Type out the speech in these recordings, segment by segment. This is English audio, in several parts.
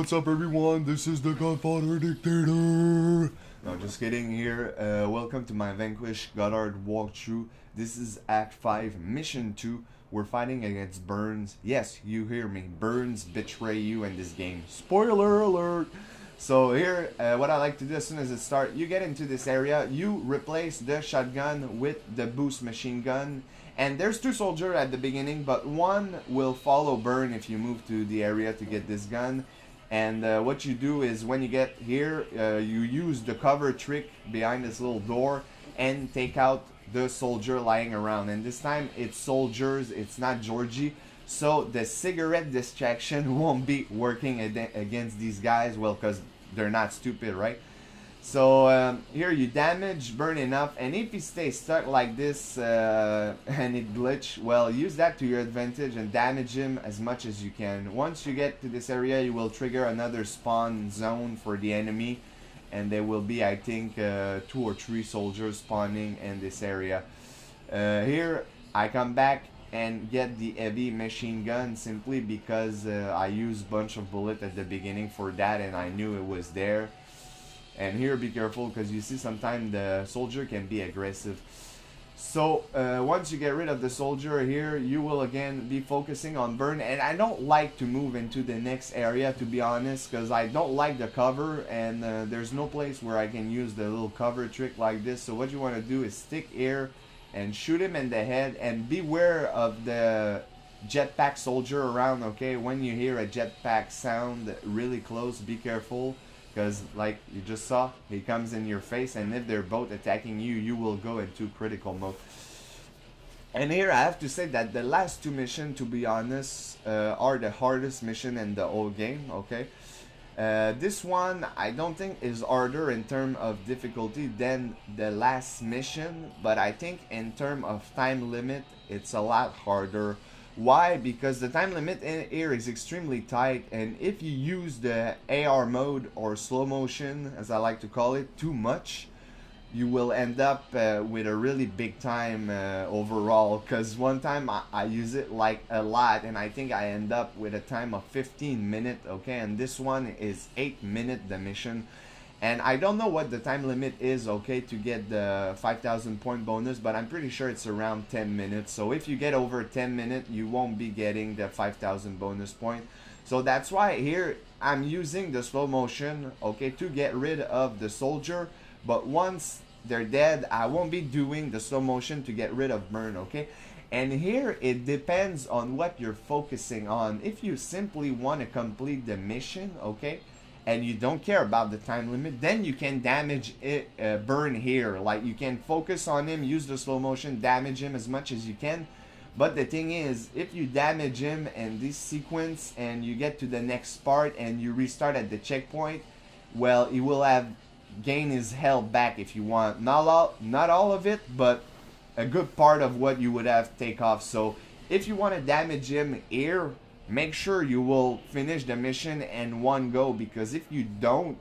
what's up everyone? This is the Godfather Dictator. No, just kidding here. Welcome to my Vanquish Goddard walkthrough. This is Act 5, Mission 2. We're fighting against Burns. Yes, you hear me. Burns betray you in this game. Spoiler alert! So here, what I like to do as soon as it starts, you get into this area, you replace the shotgun with the boost machine gun. And there's two soldiers at the beginning, but one will follow Burn if you move to the area to get this gun. And what you do is when you get here, you use the cover trick behind this little door and take out the soldier lying around. And this time it's soldiers, it's not Georgie. So the cigarette distraction won't be working against these guys, well, because they're not stupid, right? So here you damage Burn enough, and if he stays stuck like this and it glitch, well, use that to your advantage and damage him as much as you can. Once you get to this area, you will trigger another spawn zone for the enemy, and there will be, I think, 2 or 3 soldiers spawning in this area. Here I come back and get the heavy machine gun simply because I used a bunch of bullets at the beginning for that, and I knew it was there. And here, be careful, because you see sometimes the soldier can be aggressive. So once you get rid of the soldier here, you will again be focusing on Burn. And I don't like to move into the next area, to be honest, because I don't like the cover, and there's no place where I can use the little cover trick like this. So what you want to do is stick here and shoot him in the head, and beware of the jetpack soldier around, okay? When you hear a jetpack sound really close, be careful. Because, like you just saw, he comes in your face, and if they're both attacking you, you will go into critical mode. And here I have to say that the last 2 missions, to be honest, are the hardest mission in the whole game, okay? This one, I don't think is harder in terms of difficulty than the last mission, but I think in terms of time limit, it's a lot harder. Why? Because the time limit in here is extremely tight, and if you use the AR mode or slow motion, as I like to call it, too much, you will end up with a really big time overall. Because one time I use it like a lot, and I think I end up with a time of 15 minutes, okay? And this one is 8 minutes, the mission. And I don't know what the time limit is, okay, to get the 5,000 point bonus, but I'm pretty sure it's around 10 minutes. So if you get over 10 minutes, you won't be getting the 5,000 bonus point. So that's why here I'm using the slow motion, okay, to get rid of the soldier. But once they're dead, I won't be doing the slow motion to get rid of Burn, okay? And here it depends on what you're focusing on. If you simply want to complete the mission, okay, and you don't care about the time limit, then you can damage it, Burn here. Like, you can focus on him, use the slow motion, damage him as much as you can. But the thing is, if you damage him in this sequence and you get to the next part and you restart at the checkpoint, well, he will have gained his health back if you want. Not all of it, but a good part of what you would have take off. So if you want to damage him here, make sure you will finish the mission in one go, because if you don't,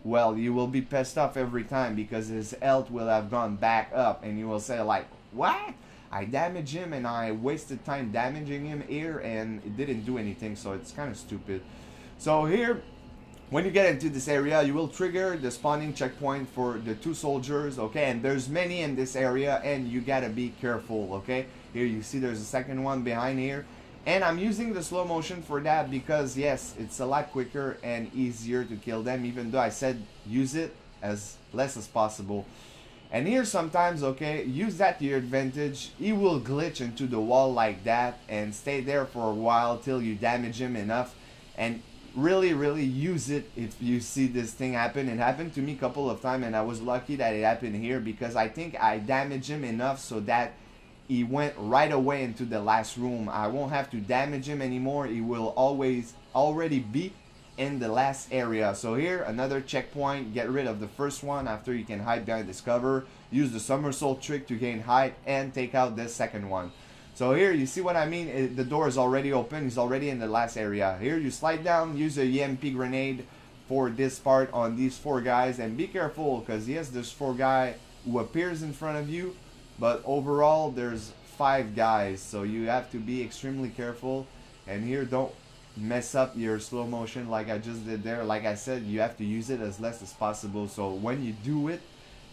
well, you will be pissed off every time because his health will have gone back up, and you will say like, what? I damaged him and I wasted time damaging him here and it didn't do anything, so it's kind of stupid. So here, when you get into this area, you will trigger the spawning checkpoint for the 2 soldiers, okay? And there's many in this area, and you gotta be careful, okay? Here you see there's a second one behind here. And I'm using the slow motion for that because, yes, it's a lot quicker and easier to kill them, even though I said use it as less as possible. And here sometimes, okay, use that to your advantage. He will glitch into the wall like that and stay there for a while till you damage him enough. And really, really use it if you see this thing happen. It happened to me a couple of times, and I was lucky that it happened here because I think I damaged him enough so that he went right away into the last room. I won't have to damage him anymore. He will already be in the last area. So here, another checkpoint. Get rid of the first one after you can hide behind this cover. Use the somersault trick to gain height and take out the second one. So here, you see what I mean? The door is already open. He's already in the last area. Here, you slide down, use a EMP grenade for this part on these 4 guys. And be careful, because yes, there's 4 guys who appears in front of you. But overall, there's 5 guys, so you have to be extremely careful. And here, don't mess up your slow motion like I just did there. Like I said, you have to use it as less as possible, so when you do it,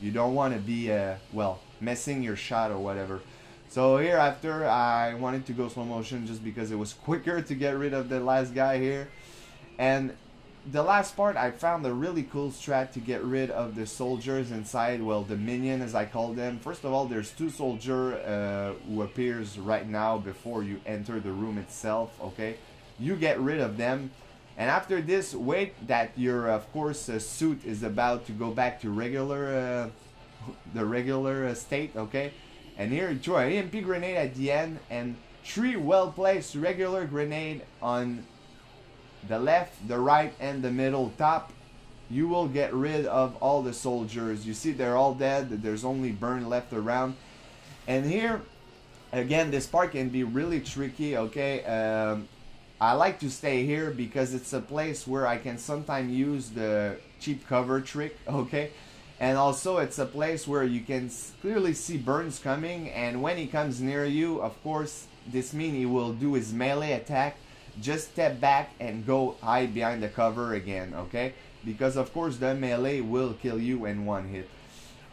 you don't want to be well, messing your shot or whatever. So here, after, I wanted to go slow motion just because it was quicker to get rid of the last guy here. And the last part, I found a really cool strat to get rid of the soldiers inside, well, the minion as I call them. First of all, there's 2 soldiers who appears right now before you enter the room itself, okay? You get rid of them, and after this, wait that your, of course, suit is about to go back to regular, the regular state, okay? And here, you throw an EMP grenade at the end, and 3 well-placed regular grenade on the left, the right, and the middle top. You will get rid of all the soldiers. You see, they're all dead. There's only burn left around. And here, again, this part can be really tricky, okay? I like to stay here because it's a place where I can sometimes use the cheap cover trick, okay? And also, it's a place where you can clearly see burns coming, and when he comes near you, of course, this means he will do his melee attack. Just step back and go hide behind the cover again, okay? Because of course the melee will kill you in 1 hit.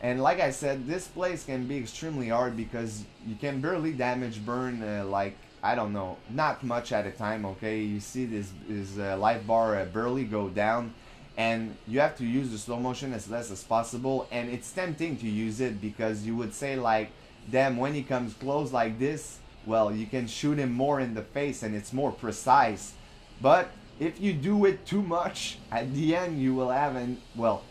And like I said, this place can be extremely hard because you can barely damage burn, like, I don't know, not much at a time, okay? You see this life bar barely go down, and you have to use the slow motion as less as possible. And it's tempting to use it because you would say like, damn, when he comes close like this, well, you can shoot him more in the face and it's more precise. But if you do it too much, at the end you will have well,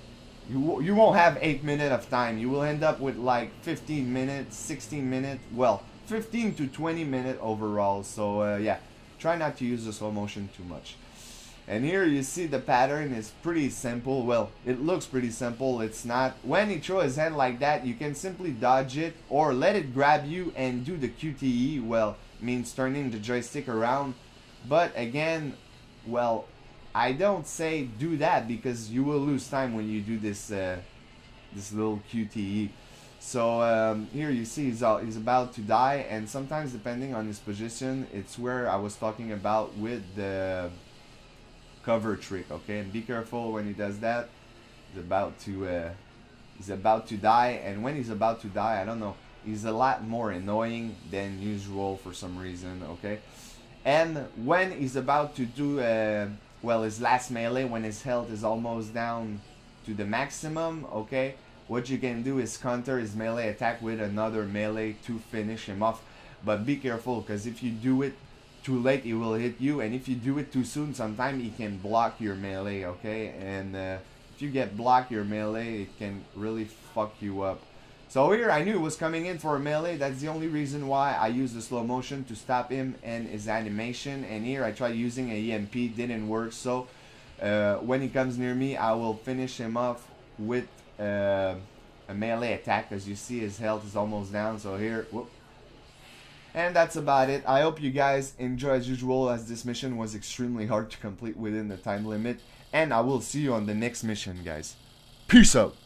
you won't have 8 minutes of time. You will end up with like 15 minutes, 16 minutes, well, 15 to 20 minutes overall. So yeah, try not to use the slow motion too much. And here you see the pattern is pretty simple. Well, it looks pretty simple. It's not. When he throws his hand like that, you can simply dodge it or let it grab you and do the QTE. Well, means turning the joystick around. But again, well, I don't say do that because you will lose time when you do this this little QTE. So here you see he's about to die, and sometimes depending on his position, it's where I was talking about with the cover trick, okay? And be careful when he does that. He's about to die, and when he's about to die, I don't know, he's a lot more annoying than usual for some reason, okay? And when he's about to do well, his last melee, when his health is almost down to the maximum, okay, what you can do is counter his melee attack with another melee to finish him off. But be careful, because if you do it too late, he will hit you, and if you do it too soon, sometimes he can block your melee, okay? And if you get blocked your melee, it can really fuck you up. So here, I knew it was coming in for a melee. That's the only reason why I used the slow motion to stop him and his animation. And here, I tried using a EMP, didn't work. So when he comes near me, I will finish him off with a melee attack. As you see, his health is almost down. So here, whoop. And that's about it. I hope you guys enjoy as usual, as this mission was extremely hard to complete within the time limit. And I will see you on the next mission, guys. Peace out.